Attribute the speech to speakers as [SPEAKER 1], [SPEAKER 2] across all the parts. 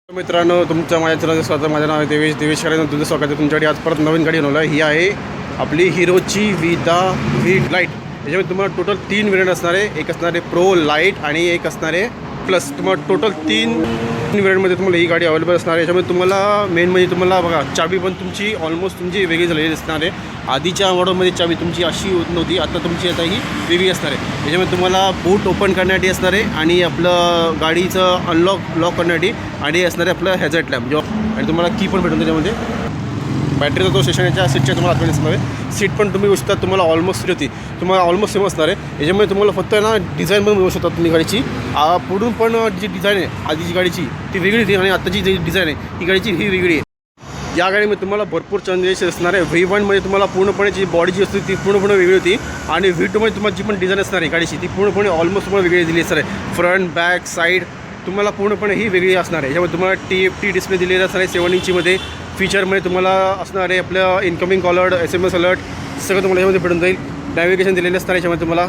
[SPEAKER 1] मित्रांनो, तुमचं माझ्या चॅनलचं स्वागत. माझं नाव आहे देवेश करायचं. तुमचं स्वागत आहे. तुमच्याकडे आज परत नवीन गाडी बनवलं आहे. ही आहे आपली हिरोची व्ही लाईट. याच्यामध्ये तुम्हाला टोटल 3 व्हेरियंट असणार आहे. एक असणार आहे प्रो लाईट आणि एक असणार आहे प्लस. तुम्हाला टोटल 3 व्हेरियंटमध्ये तुम्हाला ही गाडी अवेलेबल असणार आहे. याच्यामध्ये तुम्हाला मेन म्हणजे तुम्हाला बघा, चाबी पण तुमची ऑलमोस्ट तुमची वेगळी झालेली असणार आहे. आधीच्या मॉडलमध्ये चाबी तुमची अशी होत नव्हती, आता तुमची आता ही वेगळी असणार आहे. याच्यामध्ये तुम्हाला बूट ओपन करण्यासाठी असणार आहे आणि आपलं गाडीचं लॉक करण्यासाठी आणि असणार आहे आपलं हॅझर्ड लॅम्प आणि तुम्हाला की पण भेटून त्याच्यामध्ये. बॅटरीचा तो सेशन याच्या सीटच्या तुम्हाला आतमध्ये असणार आहे. सीट पण तुम्ही बघू शकता, तुम्हाला ऑलमोस्ट सीट होती तुम्हाला ऑलमोस्ट सेम असणार आहे. याच्यामध्ये तुम्हाला फक्त ना डिझाईन पण बघू शकता तुम्ही गाडीची. पुढून पण जी डिझाईन आहे आधीची गाडीची ती वेगळी होती आणि आत्ताची जी डिझाईन आहे ही गाडीची ही वेगळी आहे. या गाडीमध्ये तुम्हाला भरपूर चेंजेस असणार आहे. V1मध्ये तुम्हाला पूर्णपणे जी बॉडी जी असते ती पूर्णपणे वेगळी होती आणि V2मध्ये तुम्हाला जी पण डिझाईन असणार आहे गाडीची ती पूर्णपणे ऑलमोस्ट तुम्हाला वेगळी दिली असणार आहे. फ्रंट बॅक साईड तुम्हाला पूर्णपणे ही वेगळी असणार आहे. याच्यामध्ये तुम्हाला TFT डिस्प्ले दिलेला असणार आहे 7 इंचीमध्ये. फीचरमध्ये तुम्हाला असणार आहे आपलं इन्कमिंग कॉलर, SMS अलर्ट सगळं तुम्हाला यामध्ये भेटून जाईल. नॅव्हिगेशन दिलेलं असणार आहे. याच्यामध्ये तुम्हाला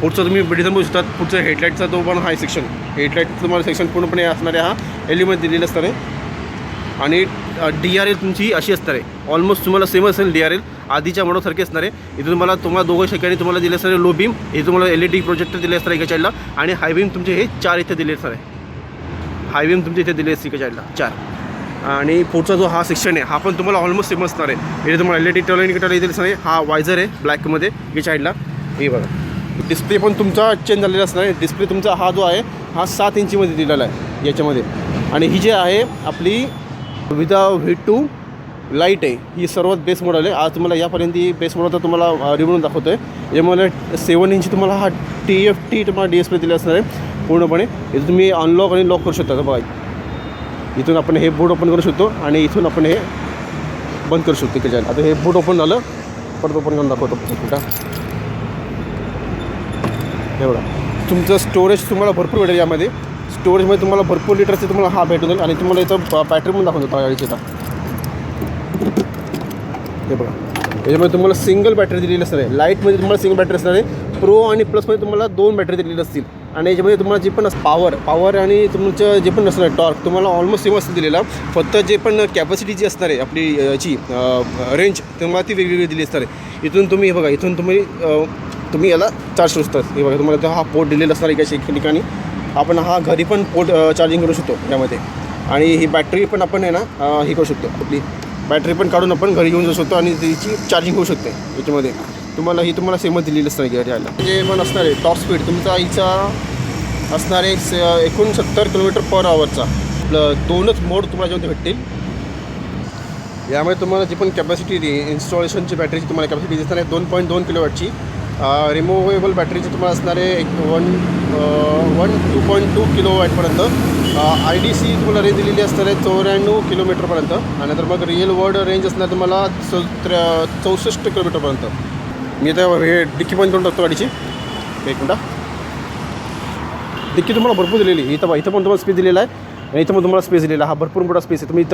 [SPEAKER 1] पुढचं तुम्ही डिझाईन बघू शकता. पुढचं हेडलाईटचा तो पण हाय सेक्शन, हेडलाईट तुम्हाला सेक्शन पूर्णपणे असणार आहे. हा LED दिलेलं असणार आहे. आणि DRL तुमची अशी असणार आहे, ऑलमोस्ट तुम्हाला सेम असेल. DRL आधीच्या मॉडलसारखी असणार आहे. इथे तुम्हाला दोघं ठिकाणी तुम्हाला दिले असणार आहे लो बीम. हे तुम्हाला LED प्रोजेक्टर दिले असणार आहे एका साईडला आणि हाय बीम तुमचे हे 4 इथे दिले असणार आहे. हाय बीम तुमचे इथे दिले असते एका साईडला 4. आणि पुढचा जो हा सेक्शन आहे हा पण तुम्हाला ऑलमोस्ट सेम असणार आहे. इथे तुम्हाला LED टर्न इंडिकेटर दिले असणार आहे. हा वायझर आहे ब्लॅकमध्ये एका साईडला. हे बघा, डिस्प्ले पण तुमचा चेंज झालेला असणार आहे. डिस्प्ले तुमचा हा जो आहे हा 7 इंचीमध्ये दिलेला आहे याच्यामध्ये. आणि ही जी आहे आपली V2 लाईट आहे, ही सर्वात बेस्ट मॉडल आहे. आज तुम्हाला यापर्यंत ही बेस्ट मॉडल तर तुम्हाला रिव्ह्यू दाखवतो आहे. यामध्ये 7 इंची तुम्हाला हा TFT तुम्हाला डिस्प्ले दिला असणार आहे पूर्णपणे. इथं तुम्ही अनलॉक आणि लॉक करू शकता. बघा, इथून आपण हे बोट ओपन करू शकतो आणि इथून आपण हे बंद करू शकतो त्याच्यात. आता हे बोट ओपन झालं, परत ओपन करून दाखवतो कुठं. एवढा तुमचं स्टोरेज तुम्हाला भरपूर भेटेल. यामध्ये स्टोरेजमध्ये तुम्हाला भरपूर लिटरचे तुम्हाला हा भेटून जाईल. आणि तुम्हाला याचं बॅटरी पण दाखवतो गाडीची. आता हे बघा, याच्यामध्ये तुम्हाला सिंगल बॅटरी दिलेली असणार आहे. लाईटमध्ये तुम्हाला सिंगल बॅटरी असणार आहे. प्रो आणि प्लसमध्ये तुम्हाला 2 बॅटरी दिलेली असतील. आणि याच्यामध्ये तुम्हाला जे पण पॉवर आणि तुमचं जे पण असणार आहे टॉर्क तुम्हाला ऑलमोस्ट सेम असतील दिलेला. फक्त जे पण कॅपॅसिटी जी असणार आहे आपली याची रेंज तुम्हाला ती वेगवेगळी दिली असणार आहे. इथून तुम्ही बघा, इथून तुम्ही याला चार्ज करू शकता. हे बघा, तुम्हाला हा पोर्ट दिलेला असणार आहे एका ठिकाणी. आपण हा घरी पण पोर्ट चार्जिंग करू शकतो यामध्ये. आणि ही बॅटरी पण आपण आहे ना ही करू शकतो, आपली बॅटरी पण काढून आपण घरी घेऊन जाऊ शकतो आणि त्याची चार्जिंग होऊ शकते याच्यामध्ये. तुम्हाला सेमच दिलेली असणार आहे गाडी. म्हणजे पण असणार आहे टॉप स्पीड तुमचा हिचा असणार आहे 69 km/h. आपलं 2च मोड तुम्हाला याच्यामध्ये भेटतील. यामध्ये तुम्हाला जी पण कॅपॅसिटी इन्स्टॉलेशनची बॅटरीची तुम्हाला कॅपॅसिटी दिसणार आहे 2.2 kWची. रिमूव्हेबल बॅटरीची तुम्हाला असणार आहे 2.2 kW IDC तुम्हाला रेंज दिलेली असणार आहे 94 km आणि नंतर मग रिअल वर्ल्ड रेंज असणार तुम्हाला 64 km. मी आता हे डिक्की बंद करून टाकतो गाडीची. एक मिनटं. डिक्की तुम्हाला भरपूर दिलेली. इथं पण तुम्हाला स्पेस दिलेला आहे आणि इथं पण तुम्हाला स्पेस दिलेला. हा भरपूर मोठा स्पेस आहे. तुम्ही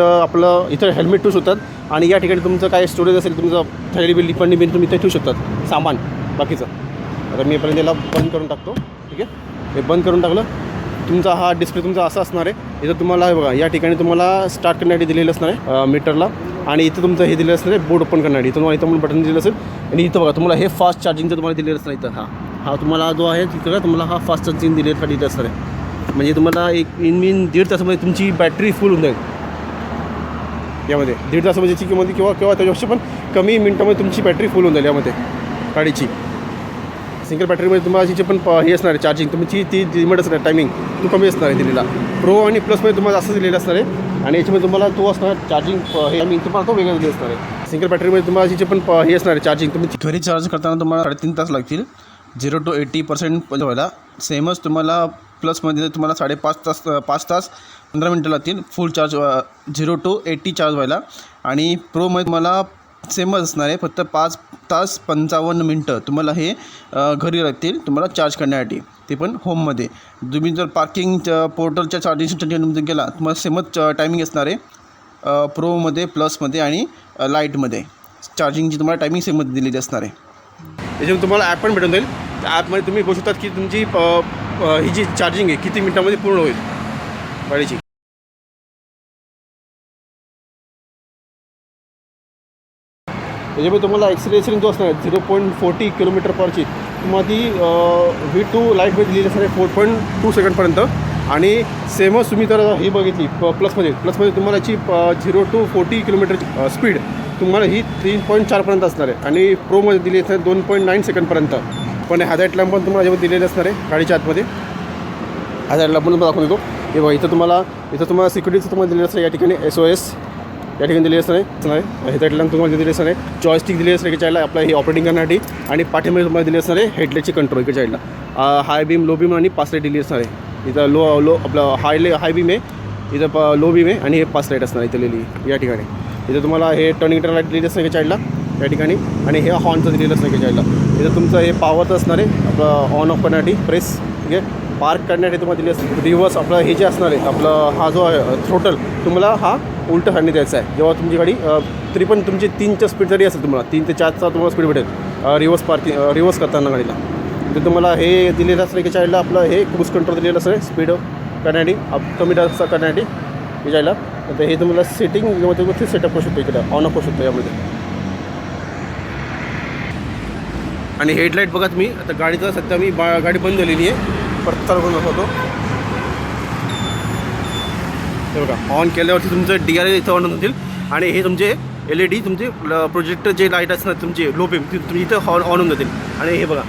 [SPEAKER 1] इथं हेल्मेट ठेवू शकतात आणि या ठिकाणी तुमचं काय स्टोरेज असेल तुमचं थैली बिल पण तुम्ही इथे ठेवू शकतात सामान बाकीचं. आता मी पर्यंत याला बंद करून टाकतो. ठीक आहे, हे बंद करून टाकलं. तुमचा हा डिस्प्ले तुमचा असा असणार आहे. इथं तुम्हाला बघा या ठिकाणी तुम्हाला स्टार्ट करण्यासाठी दिलेलं असणार आहे मीटरला. आणि इथं तुमचं हे दिलेलं असणार आहे बोर्ड ओपन करण्यासाठी. इथं पण बटन दिलेलं असेल. आणि इथं बघा तुम्हाला हे फास्ट चार्जिंगचं तुम्हाला दिलेलं असणार. इथं हा तुम्हाला जो आहे तिथं तुम्हाला हा फास्ट चार्जिंग दिलेलं असणार आहे. म्हणजे तुम्हाला इन 1.5 तासामध्ये तुमची बॅटरी फुल होऊन जाईल. यामध्ये 1.5 तासामध्ये किंवा त्याच्यापेक्षा पण कमी मिनटामध्ये तुमची बॅटरी फुल होऊन जाईल यामध्ये गाडीची. सिंगल बॅटरीमध्ये तुम्हाला जिचे पण हे असणार आहे चार्जिंग तुमची ती लिमिट असणार आहे, टायमिंग तो कमी असणार आहे दिलेला. प्रो आणि प्लसमध्ये तुम्हाला जास्त दिलेलं असणार आहे. आणि याच्यामध्ये तुम्हाला तो असणार चार्जिंग हे टायमिंग तुम्हाला तो वेगळा दिलेला असणार आहे. सिंगल बॅटरीमध्ये तुम्हाला जिचे पण हे असणार आहे चार्जिंग तुम्ही घरी चार्ज करताना तुम्हाला 3.5 तास लागतील 0 to 80% व्हायला. सेमच तुम्हाला प्लसमध्ये तुम्हाला 5 तास 15 मिनटं लागतील फुल चार्ज 0 to 80 चार्ज व्हायला. आणि प्रोमध्ये तुम्हाला सेमच असणार आहे, फक्त 5 तास 55 मिनटं तुम्हाला हे घरी लागतील तुम्हाला चार्ज करण्यासाठी, ते पण होममध्ये. तुम्ही जर पार्किंग पोर्टलच्या चार्जिंगसाठी गेला तुम्हाला सेमच टायमिंग असणार आहे प्रोमध्ये, प्लसमध्ये आणि लाईटमध्ये. चार्जिंगची तुम्हाला टायमिंग सेममध्ये दिलेली असणार आहे. त्याच्यामध्ये तुम्हाला ॲप पण भेटून जाईल. त्या ॲपमध्ये तुम्ही बघू शकतात की तुमची ही जी चार्जिंग आहे किती मिनटामध्ये पूर्ण होईल गाडीची. त्याच्यामुळे तुम्हाला ॲक्सिलेशन जो असणार आहे 0.40 km/h तुम्हाला ती V2 लाईटमध्ये दिलेली असणार आहे 4.2 सेकंडपर्यंत. आणि सेमच तुम्ही तर ही बघितली प्लसमध्ये तुम्हाला याची 0 to 40 km स्पीड तुम्हाला ही 3.4पर्यंत असणार आहे. आणि प्रोमध्ये दिली असणार 2.9 सेकंडपर्यंत. पण हॅझार्ड लॅम्प पण तुम्हाला याच्यामध्ये दिलेलं असणार आहे गाडीच्या आतमध्ये. हॅझार्ड लॅम्प पण दाखवून देतो. हे बघा इथं तुम्हाला सिक्युरिटीचं तुम्हाला दिलेलं असतं या ठिकाणी SOS या ठिकाणी दिलेली असणार आहे. हॅझार्ड लॅम्प तुम्हाला दिलेली असणार आहे. जॉयस्टिक दिलेली असणार आहे आपला हे ऑपरेटिंग करण्यासाठी. आणि पाठीमध्ये तुम्हाला दिले असणार आहे हेडलाईटची कंट्रोल इकडे साईडला हाय बीम लो बीम आणि पास लाईट दिली असणार आहे. इथं लो आपलं हाय बीम आहे, इथं लो बीम आहे आणि हे पास लाईट असणार इथं लिहिली या ठिकाणी. इथं तुम्हाला हे टर्निंग लाईट दिलेली असणार आहे साईडला या ठिकाणी. आणि हे हॉर्नचं दिलेलं असणार आहे साईडला. इथं तुमचं हे पॉवरचं असणार आहे आपलं ऑन ऑफ करण्यासाठी प्रेस. ठीक आहे. पार्क करण्यासाठी तुम्हाला दिली असते. रिव्हर्स आपलं हे जे असणार आहे आपलं हा जो आहे थ्रोटल तुम्हाला हा उलटं हाणी द्यायचा आहे. जेव्हा तुमची गाडी तरी पण तुमची 3च्या स्पीड जरी असेल तुम्हाला 3 ते 4चा तुम्हाला स्पीड भेटेल रिव्हर्स करताना गाडीला. तर तुम्हाला हे दिलेलं असलं की चाईडला आपलं हे क्रूज कंट्रोल दिलेलं असं स्पीड करण्यासाठी कमी जास्त करण्यासाठी हे जायला. तर हे तुम्हाला सेटिंग तुम्ही सेटअप करू शकतो इकडं ऑन ऑफ करू शकतो यामध्ये. आणि हेडलाईट बघा तुम्ही आता गाडीचं सध्या मी गाडी बंद झालेली आहे परत चालू करून दाखवतो. हे बघा ऑन केल्यावरती तुमचं DRL इथं ऑन होतील. आणि हे तुमचे LED तुमचे प्रोजेक्टर जे लाईट असणार तुमचे लो बीम तुम्ही इथं ऑन होऊन जातील. आणि हे बघा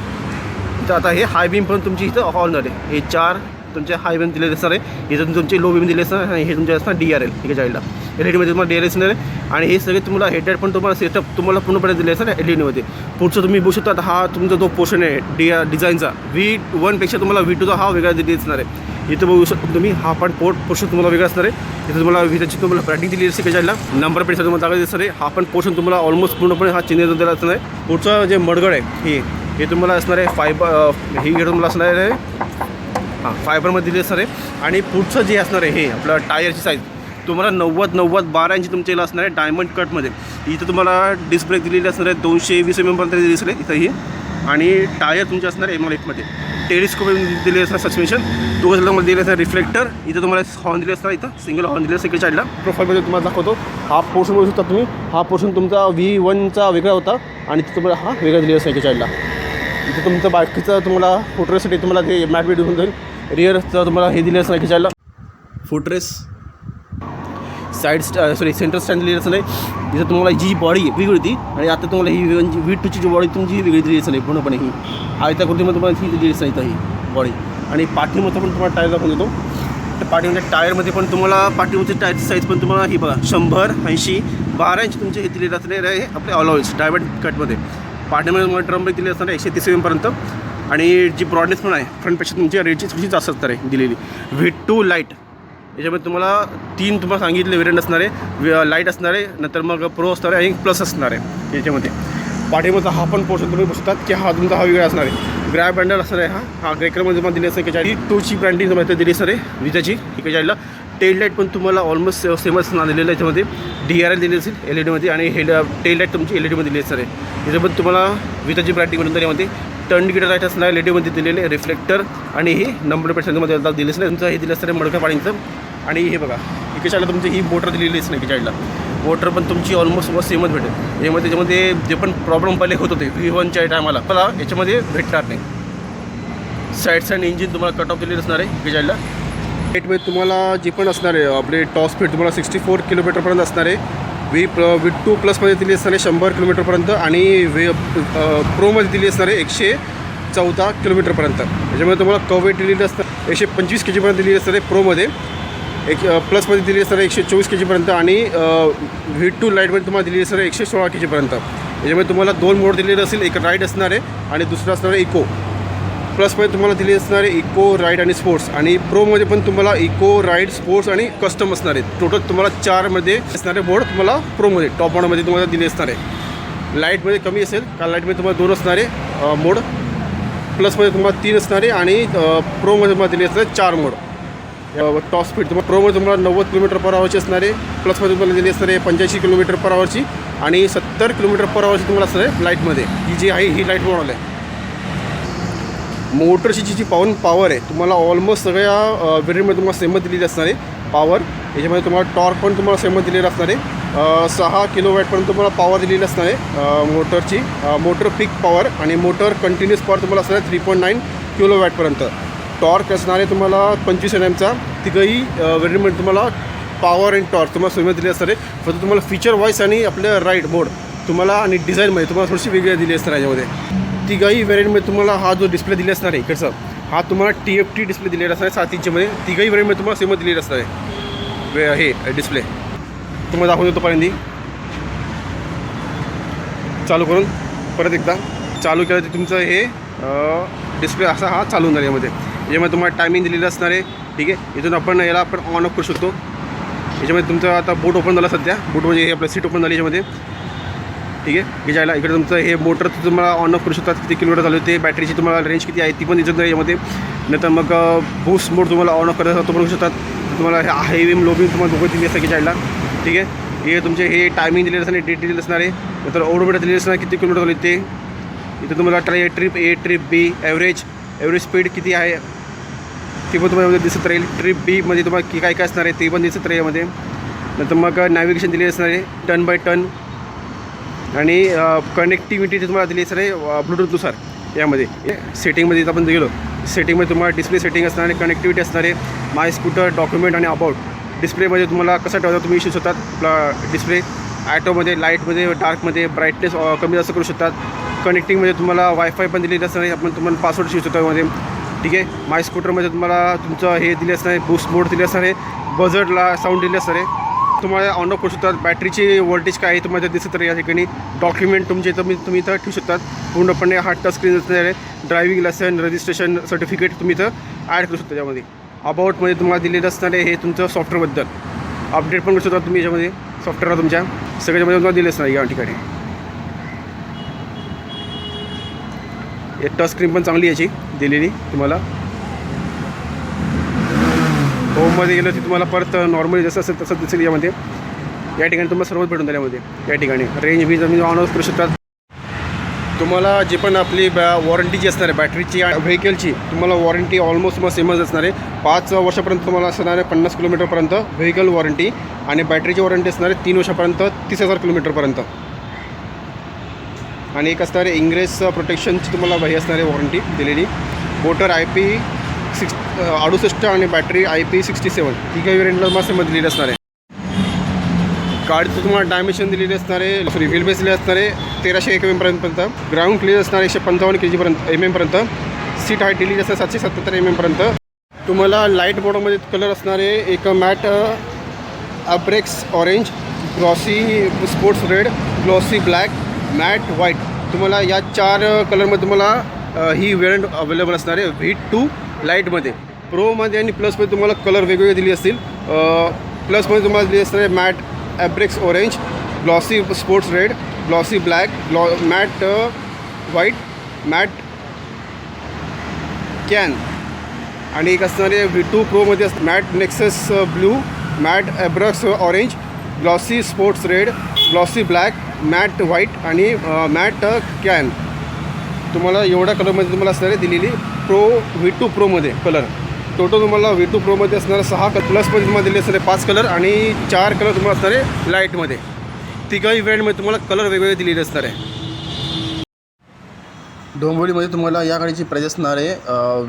[SPEAKER 1] इथं आता हे हाय बीम पण तुमची इथं ऑन झाले. हे 4 तुमचे हाय बीम दिलेले असणार आहे. इथं तुमचे लो बीम दिले असणार आणि हे तुमचे असणार DRL ठीक आहे साईडला. LEDमध्ये तुम्हाला DRL असणार आहे. आणि हे सगळे तुम्हाला हेडलाईट पण तुम्हाला सेटअप तुम्हाला पूर्णपणे दिले असणार LEDमध्ये. पुढचं तुम्ही बघू शकता हा तुमचा जो पोर्शन आहे डिझाईनचा V1पेक्षा तुम्हाला V2चा हा वेगळा दिली असणार आहे. इथं बघू शकता तुम्ही हा पण पोर्शन तुम्हाला वेगळा असणार आहे. इथं तुम्हाला विजाची तुम्हाला ब्रँडिंग दिली असते साईडला. नंबर प्लेटचा तुम्हाला दाखल दिसणार आहे. हा पण पोर्शन तुम्हाला ऑलमोस्ट पूर्णपणे हा चिन्ह दिला असणार आहे. पुढचं जे मडगड आहे हे तुम्हाला असणार आहे फायबर ही तुम्हाला असणार आहे फायबरमध्ये दिली असणार आहे. आणि पुढचं जे असणार आहे हे आपलं टायरची साईज तुम्हाला 90-12 इंची तुमच्याला असणार आहे डायमंड कटमध्ये. इथं तुम्हाला डिस्क ब्रेक दिलेली असणार आहे 220 mm पर्यंत दिसले इथं ही. आणि टायर तुमचे असणार आहे ML8मध्ये. टेलिस्कोप दिले असणार सस्पेन्शन 2 दिले असणार रिफ्लेक्टर. इथं तुम्हाला हॉर्न दिले असणार इथं सिंगल हॉर्न दिले सेकंड साईडला. प्रोफाईलमध्ये तुम्हाला दाखवतो हा पोर्शन बघू शकता तुम्ही. हा पोर्शन तुमचा V1चा वेगळा होता आणि तिथं तुम्हाला हा वेगळा दिलेला सेकंड साईडला. इथं तुमचं बाकीचं तुम्हाला फुटरेससाठी तुम्हाला ते मॅट बी देऊन जाईल. रिअरचं तुम्हाला हे दिलं असणार की चायला फुटरेस साईड सेंटर स्टँड दिलेलं असं नाही. इथं तुम्हाला जी बॉडी वेगळी होती आणि आता तुम्हाला ही V2ची जी बॉडी तुमची वेगळी दिली असं नाही पूर्णपणे. ही आयता कृतीमध्ये तुम्हाला ही दिली असं नाही ही बॉडी. आणि पाठीमध्ये पण तुम्हाला टायर दाखवून देतो. तर पाठीमध्ये टायरमध्ये पण तुम्हाला पाठीमध्ये टायरची साईज पण तुम्हाला ही बघा 100, 80, 12 इंच तुमचे हे दिलेलं असणार आहे आपले ऑलवेज डायमंड कटमध्ये. पाठीमध्ये तुम्हाला ड्रम ब्रेक दिले असणार आहे 130 mm पर्यंत. आणि जी ब्रॉडनेस पण आहे फ्रंटपेक्षा तुमची रेटची थोडी जास्त असणार आहे दिलेली. V2 लाईट याच्यामध्ये तुम्हाला 3 तुम्हाला सांगितले वेरियंट असणार आहे. लाईट असणार आहे, नंतर मग प्रो असणार आहे आणि प्लस असणार आहे याच्यामध्ये. पाठीमध्ये हा पण पोर्शन तुम्ही बसतात की हा तुमचा हा वेगळा असणार आहे. ग्रॅब बँडल असणार आहे हा ग्रेकरमध्ये तुम्हाला दिली असते की 2ची ब्रँडिंग तुम्हाला दिली असणार आहे विजाची इकडे जायला. टेल लाईट पण तुम्हाला ऑलमोस्ट सेमच दिलेलं आहे याच्यामध्ये. DRL दिली असेल LEDमध्ये आणि टेल लाईट तुमची LEDमध्ये दिली असणार आहे. इथे पण तुम्हाला विजाची ब्रँडिंग म्हणून त्यामध्ये टर्न गिटर लाईट असणार LEDमध्ये दिलेले रिफ्लेक्टर. आणि हे नंबर प्लेट मध्ये दिले असणार तुमचं हे दिलं असणार मडका पाणीचं. आणि हे बघा इकडे साईडला तुमची ही मोटर दिलेली असणार की साईडला. मोटर पण तुमची ऑलमोस्ट सेमच भेटेल. यामध्ये त्याच्यामध्ये जे पण प्रॉब्लेम पहिले होत होते V1च्या टायमाला मला याच्यामध्ये भेटणार नाही. साईड इंजिन तुम्हाला कट ऑफ दिलेलं असणार आहे इकडे साईडला. रेटमध्ये तुम्हाला जे पण असणार आहे आपले टॉप स्पीड तुम्हाला 64 km/पर्यंत असणार आहे. V2 प्लसमध्ये दिली असणार आहे 100 km/पर्यंत. आणि प्रोमध्ये दिली असणार आहे 114 km/पर्यंत. याच्यामध्ये तुम्हाला कवेट दिलेली असणार 125 kg पर्यंत दिलेली असणार आहे प्रोमध्ये. प्लसमध्ये दिली असणार आहे 124 kg पर्यंत. आणि V2 लाईटमध्ये तुम्हाला दिलेली असणार आहे 116 kg पर्यंत. याच्यामध्ये तुम्हाला 2 मोड दिलेले असेल, एक राईड असणार आहे आणि दुसरं असणार आहे इको. प्लसमध्ये तुम्हाला दिली असणार आहे इको, राईड आणि स्पोर्ट्स. आणि प्रोमध्ये पण तुम्हाला इको, राईड, स्पोर्ट्स आणि कस्टम असणार आहे. टोटल तुम्हाला 4मध्ये असणारे बोर्ड तुम्हाला प्रोमध्ये टॉप मोडमध्ये तुम्हाला दिले असणार आहे. लाईटमध्ये कमी असेल कारण लाईटमध्ये तुम्हाला 2 असणारे मोड. प्लसमध्ये तुम्हाला 3 असणारे आणि प्रोमध्ये तुम्हाला दिले असणारे 4 मोड. टॉप स्पीड तुम्हाला प्रोमध्ये तुम्हाला 90 km/hची असणार आहे. प्लसमध्ये तुम्हाला दिली असणार आहे 85 km/hची आणि 70 km/hची तुम्हाला असणार आहे लाईटमध्ये. ही जी आहे ही लाईट मॉडेल आहे. मोटरची जी पॉवर आहे तुम्हाला ऑलमोस्ट सगळ्या व्हेरियंटमध्ये तुम्हाला सेमच दिलेली असणार आहे पॉवर. याच्यामध्ये तुम्हाला टॉर्क पण तुम्हाला सेमच दिलेला असणार आहे. 6 किलोवॅटपर्यंत तुम्हाला पॉवर दिलेली असणार आहे मोटरची. मोटर पीक पॉवर आणि मोटर कंटिन्युअस पॉवर तुम्हाला असणार आहे 3.9 किलोवॅटपर्यंत. टॉर्क असणार आहे तुम्हाला 25 Nm. तिघंही व्हेरियंटमध्ये तुम्हाला पॉवर अँड टॉर्क तुम्हाला सेमच दिली असणार आहे. फक्त तुम्हाला फीचर वाईज आणि आपल्या राईड मोड तुम्हाला आणि डिझाईनमध्ये तुम्हाला थोडीशी वेगळी दिली असणार आहे. याच्यामध्ये तिघाही व्हेरियंटमध्ये तुम्हाला हा जो डिस्प्ले दिला असणार आहे इकडचा, हा तुम्हाला TFT डिस्प्ले दिलेला असणार आहे 7 इंचमध्ये. तिघाही व्हेरियंटमध्ये तुम्हाला सेमच दिलेलं असणार आहे हे डिस्प्ले. तुम्हाला दाखवून देतो पहिल्यांदी चालू करून. परत एकदा चालू केलं तर तुमचं हे डिस्प्ले असा हा चालू होणार. याच्यामध्ये तुम्हाला टायमिंग दिलेलं असणार आहे. ठीक आहे, इथून आपण याला आपण ऑन ऑफ करू शकतो. याच्यामध्ये तुमचं आता बोट ओपन झाला सध्या. बोट म्हणजे हे आपलं सीट ओपन झाली याच्यामध्ये. ठीक आहे, हे जायला इकडे तुमचं हे मोटर तुम्हाला ऑन ऑफ करू शकतात. किती किलोमीटर चालू आहे ते, बॅटरीची तुम्हाला रेंज किती आहे ती पण दिसत नाही यामध्ये. नंतर मग बूस्ट मोड तुम्हाला ऑन ऑफ करायचा तो पण करू शकतात. तुम्हाला हाय बीम लो बीम तुम्हाला दोघं दिली असतं की जायला. ठीक आहे, हे तुमचे हे टायमिंग दिलेलं असणार, डेट दिलेलं असणार आहे. नंतर ओडोमीटर दिलेलं असणार किती किलोमीटर चालू आहे ते. इथे तुम्हाला trip A, trip B, average speed किती आहे ते पण तुम्हाला दिसत राहील. ट्रिप Bमध्ये तुम्हाला काय काय असणार आहे ते पण दिसत राहील यामध्ये. नंतर मग नॅव्हिगेशन दिलेलं असणार आहे टर्न बाय टर्न. आणि कनेक्टिव्हिटी तुम्हाला दिली असणार आहे ब्लूटूथनुसार. यामध्ये सेटिंगमध्ये आपण गेलो, सेटिंगमध्ये तुम्हाला डिस्प्ले सेटिंग असणार आहे, कनेक्टिव्हिटी असणार आहे, माय स्कूटर, डॉक्युमेंट आणि अबाउट. डिस्प्लेमध्ये तुम्हाला कसा ठेवता तुम्ही इश्यू शकतात. आपला डिस्प्ले ॲटोमध्ये, लाईटमध्ये, डार्कमध्ये, ब्राईटनेस कमी जास्त करू शकतात. कनेक्टिंगमध्ये तुम्हाला वायफाय पण दिलेलं असणार आहे. आपण तुम्हाला पासवर्ड शिवू शकतो यामध्ये. ठीक आहे, माय स्कूटरमध्ये तुम्हाला तुमचं हे दिले असणार आहे, बूस्ट मोड दिले असणार आहे, बजटला साऊंड दिले असणार आहे. तुम्हाला ऑन ऑफ करू शकतात. बॅटरीची वोल्टेज काय आहे तुम्हाला दिसत राहील या ठिकाणी. डॉक्युमेंट तुमचे तुम्ही इथं ठेवू शकतात. पूर्णपणे हा टच स्क्रीन असणार आहे. ड्रायव्हिंग लायसन, रजिस्ट्रेशन सर्टिफिकेट तुम्ही इथं ॲड करू शकता यामध्ये. अबाउटमध्ये तुम्हाला दिलेलं असणार आहे हे तुमचं सॉफ्टवेअरबद्दल अपडेट पण करू शकता तुम्ही याच्यामध्ये. सॉफ्टवेअर तुमच्या सगळ्यामध्ये तुम्हाला दिले असणार या ठिकाणी. टच स्क्रीन पण चांगली याची दिलेली तुम्हाला. होममध्ये गेलं की तुम्हाला परत नॉर्मली जसं असेल तसं दिसेल यामध्ये. या ठिकाणी तुम्हाला सर्वच भेटून जाईल यामध्ये. या ठिकाणी रेंज बी तुम्ही ऑन ऑफ करू शकतात. तुम्हाला जे पण आपली वॉरंटी जी असणार आहे बॅटरीची आणि व्हेकलची, तुम्हाला वॉरंटी ऑलमोस्ट तुम्हाला सेमच असणार आहे. 5 वर्षापर्यंत तुम्हाला असणार आहे 50 किलोमीटरपर्यंत व्हेकल वॉरंटी. आणि बॅटरीची वॉरंटी असणार आहे 3 वर्षापर्यंत 30,000 किलोमीटरपर्यंत. आणि एक असणार आहे इंग्रेस प्रोटेक्शनची तुम्हाला भाई असणार आहे वॉरंटी दिलेली. मोटर IP68 आणि बॅटरी IP67 ही काही व्हेरियंटला मासेमध्ये दिलेली असणार आहे. गाडीचं तुम्हाला डायमेन्शन दिलेली असणार आहे. व्हील बेस दिलेली असणार आहे 1300 mm पर्यंत. ग्राउंड क्लिअर असणार आहे 155 kg पर्यंत. सीट हाईट दिलेली असणार 777 mm पर्यंत. तुम्हाला लाईट मोडमध्ये कलर असणार आहे. एक matte Abrax orange, glossy sports red, glossy black, matte white. तुम्हाला या 4 कलरमध्ये तुम्हाला ही व्हेरियंट अवेलेबल असणार आहे. V2 लाईटमध्ये. प्रोमध्ये आणि प्लसमध्ये तुम्हाला कलर वेगवेगळे दिले असतील. प्लसमध्ये तुम्हाला दिले असणार आहे matte Abrax orange, glossy sports red, glossy black, matte white, matte can. आणि एक असणार आहे V2 प्रोमध्ये matte Nexus blue, matte Abrax orange, glossy sports red, glossy black, matte white आणि मॅट कॅन. तुम्हाला एवढ्या कलरमध्ये तुम्हाला असणार आहे दिलेली V2 प्रोमध्ये कलर. टोटल तुम्हाला V2 प्रोमध्ये असणार 6 प्लसमध्ये तुम्हाला दिले असणार 5 कलर आणि 4 कलर तुम्हाला असणार आहे लाईटमध्ये. तिघाही व्हेरियंटमध्ये तुम्हाला कलर वेगवेगळे दिलेले असणार आहे. डोंबिवलीमध्ये तुम्हाला या गाडीची प्राईस असणार आहे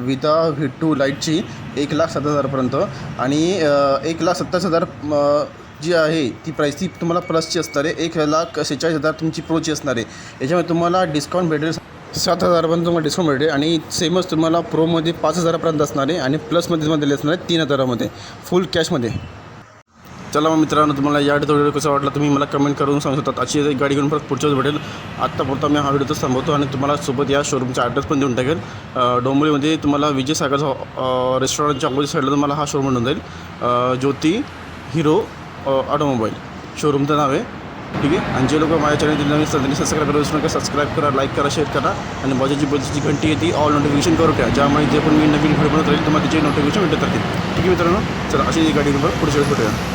[SPEAKER 1] विदा V2 लाईटची 1,07,000पर्यंत आणि 1,27,000 जी आहे ती प्राईस ती तुम्हाला प्लसची असणार आहे. 1,46,000 तुमची प्रोची असणार आहे. याच्यामध्ये तुम्हाला डिस्काउंट भेटेल 7,000पर्यंत तुम्हाला डिस्काउंट भेटेल. आणि सेमच तुम्हाला प्रोमध्ये 5,000पर्यंत असणार आहे आणि प्लसमध्ये तुम्हाला दिले असणार आहे 3,000मध्ये फुल कॅशमध्ये. चला मग मित्रांनो, तुम्हाला या व्हिडिओ कसा वाटला तुम्ही मला कमेंट करून सांगू शकता. अशी एक गाडी घेऊन परत पुढच्याच भेटेल. आत्तापुरता मी हा व्हिडिओ थांबवतो आणि तुम्हाला सोबत या शोरूमचा ॲड्रेस पण देऊन टाकेल. डोंबिवलीमध्ये तुम्हाला विजय सागरचा रेस्टॉरंटच्या अपोजिट साईडला तुम्हाला हा शोरूम मिळून जाईल. ज्योती हिरो ऑटोमोबाईल शोरूमचं नाव आहे. ठीक आहे. आणि जे लोक माझ्या चॅनल नवीन त्यांनी सबस्क्राईब करा, विसरू नका. सबस्क्राईब करा, लाईक करा, शेअर करा आणि बाजूची घंटी येते ऑल नोटिफिकेशन करून ठेवा. ज्यामुळे जे पण मी नवीन व्हिडिओ बनवत राहील तुम्हाला त्याचे नोटिफिकेशन भेटत राहतील. ठीक आहे मित्रांनो, चला अशी गाडी पुढच्या वेळेस भेटूया.